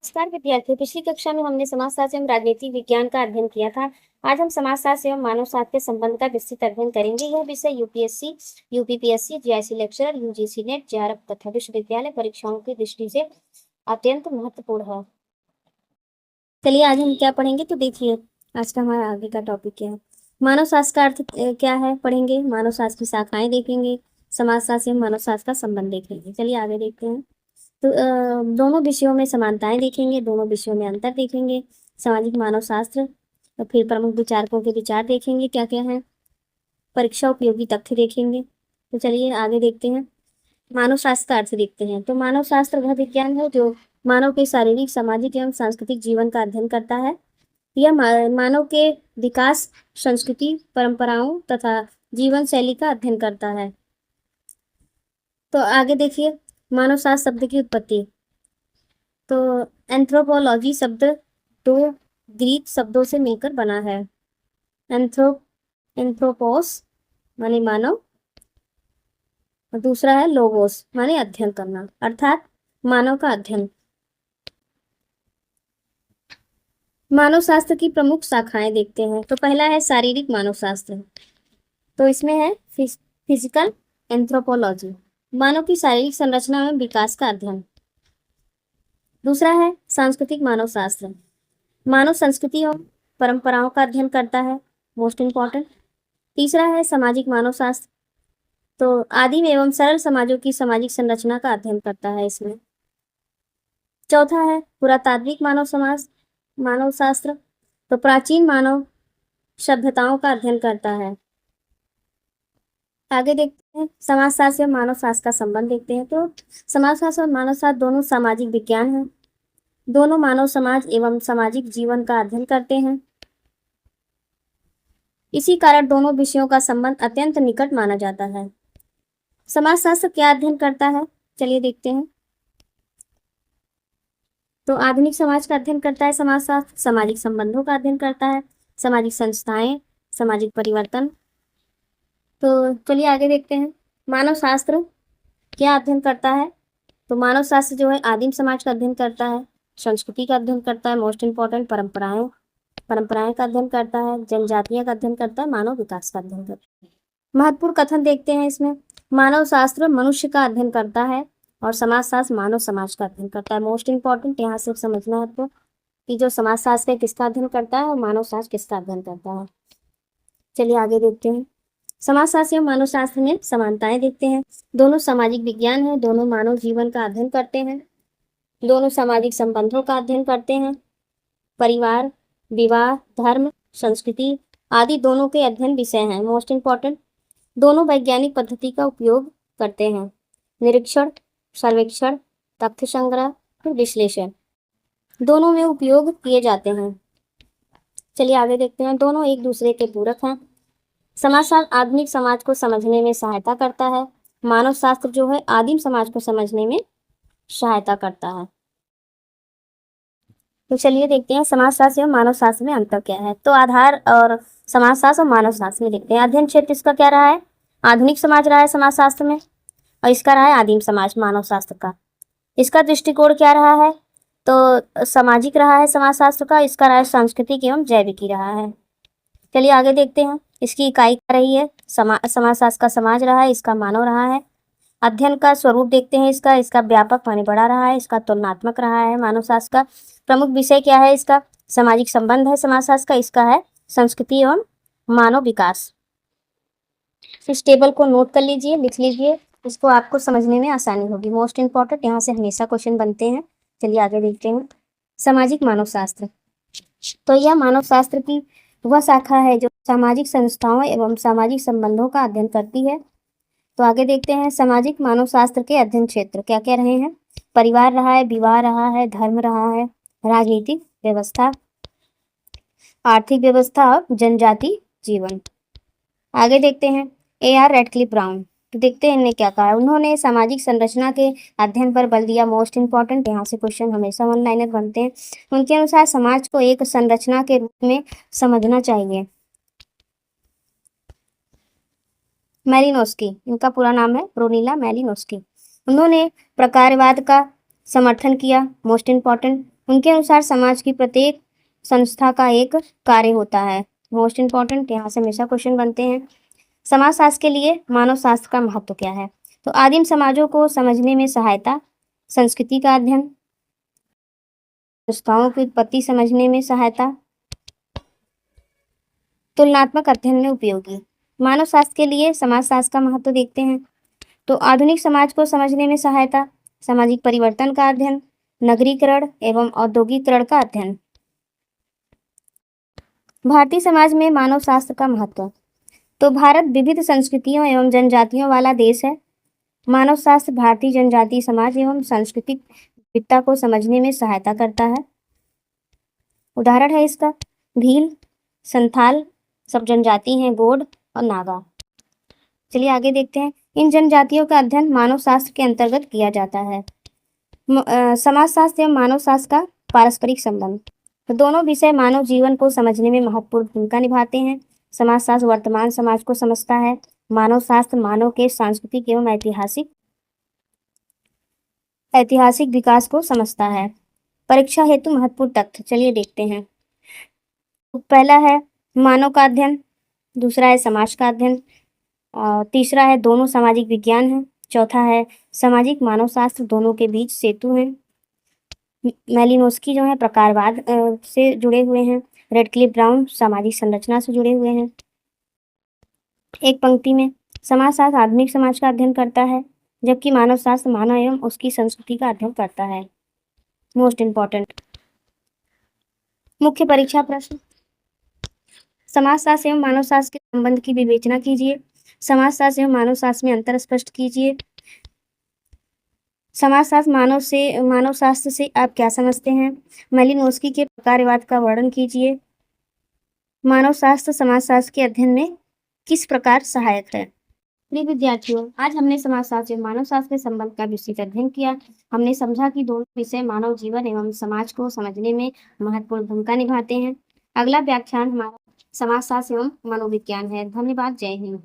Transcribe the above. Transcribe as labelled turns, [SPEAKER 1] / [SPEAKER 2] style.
[SPEAKER 1] नमस्कार विद्यार्थियों, पिछली कक्षा में हमने समाजशास्त्र एवं राजनीति विज्ञान का अध्ययन किया था। आज हम समाजशास्त्र एवं मानव शास्त्र के संबंध का विस्तृत अध्ययन करेंगे। यह विषय UPSC, UPPSC, GIC lecturer, UGC net, JRF तथा विश्वविद्यालय परीक्षाओं की दृष्टि से अत्यंत महत्वपूर्ण है। चलिए आज हम क्या पढ़ेंगे तो देखिए, आज का हमारा आगे का टॉपिक क्या है। मानव शास्त्र का अर्थ क्या है पढ़ेंगे, मानव शास्त्र की शाखाएं देखेंगे, समाजशास्त्र एवं मानव शास्त्र का संबंध देखेंगे। चलिए आगे देखते हैं। तो दोनों विषयों में समानताएं देखेंगे, दोनों विषयों में अंतर देखेंगे। सामाजिक मानव शास्त्र, तो फिर प्रमुख विचारकों के विचार देखेंगे क्या क्या है, परीक्षा उपयोगी तथ्य देखेंगे। तो चलिए आगे देखते हैं। मानव शास्त्र का अर्थ देखते हैं। तो मानव शास्त्र वह विज्ञान है जो मानव के शारीरिक, सामाजिक एवं सांस्कृतिक जीवन का अध्ययन करता है। यह मानव के विकास, संस्कृति, परंपराओं तथा जीवन शैली का अध्ययन करता है। तो आगे देखिए, मानव शास्त्र शब्द की उत्पत्ति। तो एंथ्रोपोलॉजी शब्द दो ग्रीक शब्दों से मिलकर बना है। एंथ्रोपोस माने मानव और दूसरा है लोगोस माने अध्ययन करना, अर्थात मानव का अध्ययन। मानव शास्त्र की प्रमुख शाखाएं देखते हैं। तो पहला है शारीरिक मानव शास्त्र। तो इसमें है फिजिकल एंथ्रोपोलॉजी, मानव की शारीरिक संरचना एवं विकास का अध्ययन। दूसरा है सांस्कृतिक मानव शास्त्र, मानव संस्कृति और परंपराओं का अध्ययन करता है, मोस्ट इम्पॉर्टेंट। तीसरा है सामाजिक मानव शास्त्र, तो आदिम एवं सरल समाजों की सामाजिक संरचना का अध्ययन करता है इसमें। चौथा है पुरातात्विक मानव शास्त्र, तो प्राचीन मानव सभ्यताओं का अध्ययन करता है। आगे देखते हैं समाजशास्त्र और मानव शास्त्र का संबंध देखते हैं। तो समाजशास्त्र और मानव शास्त्र दोनों सामाजिक विज्ञान हैं, दोनों मानव समाज एवं सामाजिक जीवन का अध्ययन करते हैं। इसी कारण दोनों विषयों का संबंध अत्यंत निकट माना जाता है। समाजशास्त्र क्या अध्ययन करता है, चलिए देखते हैं। तो आधुनिक समाज का अध्ययन करता है समाजशास्त्र, सामाजिक संबंधों का अध्ययन करता है, सामाजिक संस्थाएं, सामाजिक परिवर्तन। तो चलिए आगे देखते हैं। मानव शास्त्र क्या अध्ययन करता है, तो मानव शास्त्र जो है आदिम समाज का अध्ययन करता है, संस्कृति का अध्ययन करता है, मोस्ट इम्पॉर्टेंट परंपराएं का अध्ययन करता है, जनजातियों का अध्ययन करता है, मानव विकास का अध्ययन करता है। महत्वपूर्ण कथन देखते हैं इसमें। मानव शास्त्र मनुष्य का अध्ययन करता है और समाज शास्त्र मानव समाज का अध्ययन करता है। मोस्ट इम्पॉर्टेंट यहाँ सिर्फ समझना है आपको कि जो समाज शास्त्र है किसका अध्ययन करता है और मानव शास्त्र किसका अध्ययन करता है। चलिए आगे देखते हैं। समाजशास्त्र एवं मानव शास्त्र में समानताएं देखते हैं। दोनों सामाजिक विज्ञान है, दोनों मानव जीवन का अध्ययन करते हैं, दोनों सामाजिक संबंधों का अध्ययन करते हैं, परिवार, विवाह, धर्म, संस्कृति आदि दोनों के अध्ययन विषय हैं। मोस्ट इम्पॉर्टेंट, दोनों वैज्ञानिक पद्धति का उपयोग करते हैं, निरीक्षण, सर्वेक्षण, तथ्य संग्रह और विश्लेषण दोनों में उपयोग किए जाते हैं। चलिए आगे देखते हैं। दोनों एक दूसरे के पूरक हैं। समाजशास्त्र आधुनिक समाज को समझने में सहायता करता है, मानव शास्त्र जो है आदिम समाज को समझने में सहायता करता है। तो चलिए देखते हैं समाजशास्त्र एवं मानव शास्त्र में अंतर क्या है। तो आधार और समाजशास्त्र और मानव शास्त्र में देखते हैं। अध्ययन क्षेत्र इसका क्या रहा है, आधुनिक समाज रहा है समाजशास्त्र में, और इसका रहा है आदिम समाज मानव शास्त्र का। इसका दृष्टिकोण क्या रहा है, तो सामाजिक रहा है समाजशास्त्र का, इसका रहा है सांस्कृतिक एवं जैविकी रहा है। चलिए आगे देखते हैं। इसकी इकाई क्या रही है, समाजशास्त्र का समाज रहा है, इसका मानव रहा है। अध्ययन का स्वरूप देखते हैं इसका व्यापक माने बड़ा रहा है, इसका तुलनात्मक रहा है। मानव शास्त्र का प्रमुख विषय क्या है, इसका सामाजिक संबंध है समाजशास्त्र का, इसका है संस्कृति एवं मानव विकास। इस टेबल को नोट कर लीजिए, लिख लीजिए, इसको आपको समझने में आसानी होगी। मोस्ट इम्पॉर्टेंट, यहाँ से हमेशा क्वेश्चन बनते हैं। चलिए आगे देखते हैं। सामाजिक मानव शास्त्र, तो यह मानव शास्त्र की वह शाखा है जो सामाजिक संस्थाओं एवं सामाजिक संबंधों का अध्ययन करती है। तो आगे देखते हैं। सामाजिक मानव शास्त्र के अध्ययन क्षेत्र क्या क्या रहे हैं, परिवार रहा है, विवाह रहा है, धर्म रहा है, राजनीतिक व्यवस्था, आर्थिक व्यवस्था और जनजाति जीवन। आगे देखते हैं। A.R. रेडक्लिफ ब्राउन, तो देखते हैं इन्होंने क्या कहा। उन्होंने सामाजिक संरचना के अध्ययन पर बल दिया। मोस्ट इम्पॉर्टेंट, यहाँ से क्वेश्चन हमेशा वन लाइनर बनते हैं। उनके अनुसार समाज को एक संरचना के रूप में समझना चाहिए। मैलिनोस्की, इनका पूरा नाम है प्रोनिला मैलिनोस्की। उन्होंने प्रकारवाद का समर्थन किया। मोस्ट इम्पॉर्टेंट, उनके अनुसार समाज की प्रत्येक संस्था का एक कार्य होता है। मोस्ट इंपॉर्टेंट, यहाँ से हमेशा क्वेश्चन बनते हैं। समाजशास्त्र के लिए मानव शास्त्र का महत्व क्या है? तो आदिम समाजों को समझने में सहायता, संस्कृति का अध्ययन, संस्थाओं की उत्पत्ति समझने में सहायता, तुलनात्मक अध्ययन में उपयोगी। मानव शास्त्र के लिए समाजशास्त्र का महत्व देखते हैं। तो आधुनिक समाज को समझने में सहायता, सामाजिक परिवर्तन का अध्ययन, नगरीकरण एवं औद्योगिकरण का अध्ययन। भारतीय समाज में मानव शास्त्र का महत्व। तो भारत विविध संस्कृतियों एवं जनजातियों वाला देश है। मानव शास्त्र भारतीय जनजातीय समाज एवं सांस्कृतिक विविधता को समझने में सहायता करता है। उदाहरण है इसका भील, संथाल, सब जनजाति हैं, गोंड और नागा। चलिए आगे देखते हैं। इन जनजातियों का अध्ययन मानव शास्त्र के अंतर्गत किया जाता है। समाजशास्त्र एवं मानव शास्त्र का पारस्परिक संबंध। तो दोनों विषय मानव जीवन को समझने में महत्वपूर्ण भूमिका निभाते हैं। समाजशास्त्र वर्तमान समाज को समझता है, मानव शास्त्र मानव के सांस्कृतिक एवं ऐतिहासिक विकास को समझता है। परीक्षा हेतु महत्वपूर्ण तथ्य चलिए देखते हैं। तो पहला है मानव का अध्ययन, दूसरा है समाज का अध्ययन, और तीसरा है दोनों सामाजिक विज्ञान है, चौथा है सामाजिक मानव शास्त्र दोनों के बीच सेतु है। मेलिनोस्की जो है प्रकारवाद से जुड़े हुए हैं, रेडक्लिफ ब्राउन सामाजिक संरचना से जुड़े हुए हैं। एक पंक्ति में समाजशास्त्र आधुनिक समाज का अध्ययन करता है, जबकि मानव शास्त्र मानव एवं उसकी संस्कृति का अध्ययन करता है। मोस्ट इंपॉर्टेंट मुख्य परीक्षा प्रश्न। समाजशास्त्र एवं मानव शास्त्र के संबंध की विवेचना कीजिए। समाजशास्त्र एवं मानव शास्त्र में अंतर स्पष्ट कीजिए। समाजशास्त्र मानव शास्त्र से आप क्या समझते हैं? मेलिनोस्की के प्रकारवाद का वर्णन कीजिए। मानव शास्त्र समाजशास्त्र के अध्ययन में किस प्रकार सहायक है? प्रिय विद्यार्थियों, आज हमने समाजशास्त्र एवं मानव शास्त्र के संबंध का विस्तृत अध्ययन किया। हमने समझा कि दोनों विषय मानव जीवन एवं समाज को समझने में महत्वपूर्ण भूमिका निभाते हैं। अगला व्याख्यान हमारा समाजशास्त्र एवं मनोविज्ञान है। धन्यवाद। जय हिंद।